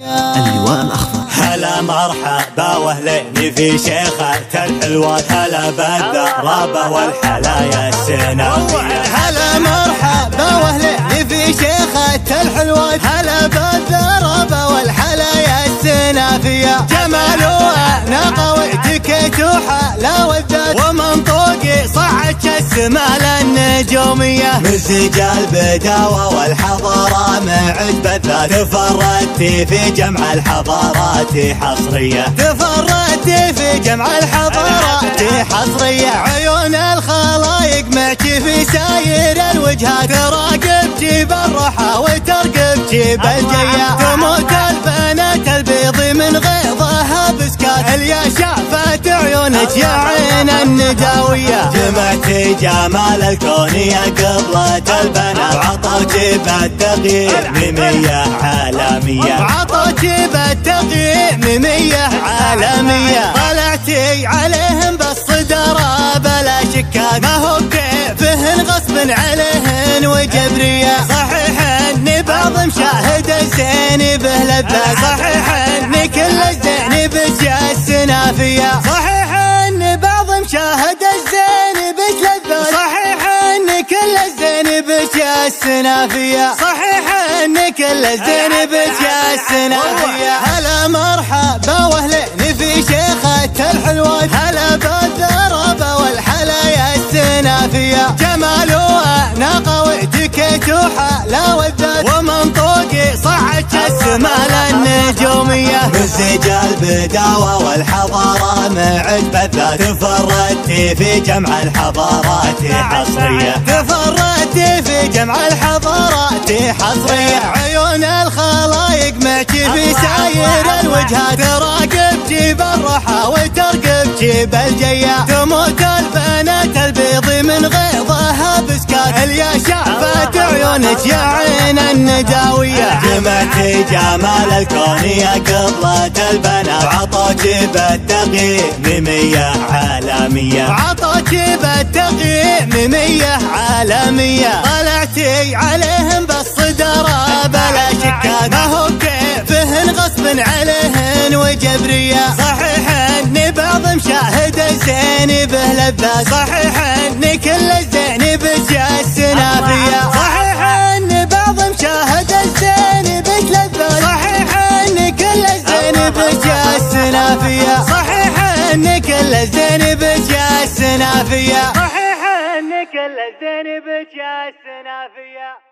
اللواء الأخضر. هلا مرحبا واهلين في شيخة الحلوات، هلا بالدرابة والحلايا السنافية. هلا مرحبا واهلين في شيخة الحلوات، هلا بالدرابة والحلايا السنافية. جمال ونقا واتيكيت وحلاوة ذات ومنطوقي صعدت السمال النجومية. مزج البداوة والحضارة معد بالذات، تفردتي في جمع الحضارات حصرية. تفردتي في جمع الحضارات حصرية. عيون الخلايق معك في ساير الوجهات، تراقبتي بالرحى وترقبتي بالجية. تموت البنات البيض من غيظها بسكات، اليا شافت عيونك يا عين النداوية. جمعتي جمال الكونية قبلة البنات، وعطوتي بالتغيير ميمية عالمية. وعطوتي بالتغيير ميمية عالمية. طلعتي عليهم بالصدارة بلا شكاك، ما هو كيفهن غصب عليهن وجبرية. صحيح ان بعض مشاهد الزين به لذات، صحيح ان كل الزين بجا السنافية. صحيح ان بعض مشاهد الزين بك لذات، صحيح ان كل الزين بجا السنافية. صحيح ان كل الزين بجا السنافية. هلا مرحبا واهلين في شيخة الحلوات، هلا بالدرابة والحلايا السنافية. جمال ونقا واتيكيت وحلاوة ذات ومنطوقي صعدت السمال النجومية. مزج البداوة والحضارة معد بالذات، تفردتي في جمع الحضارات حصرية. تفردتي في جمع الحضارات حصرية. عيون الخلايق معك في ساير الوجهات، تراقبتي بالرحى وترقبتي بالجية. تموت البنات البيض من غيظها بسكات، اليا شافت عيونك يا عين النداوية. جمعتي جمال الكونية قبلة البنات، وعطوتي بالتغيير ميمية عالمية. وعطوتي بالتغيير ميمية عالمية. طلعتي عليهم بالصدارة بلا شكاك، ما هو كيفهن غصب عليهن وجبرية. صحيح ان بعض مشاهد الزين به لذات، صحيح ان كل الزين بجا السنافية. صحيح ان بعض مشاهد الزين بك لذات، صحيح ان كل الزين بجا السنافية. صحيح ان كل الزين بجا السنافية. صحيح ان كل الزين بجا السنافية.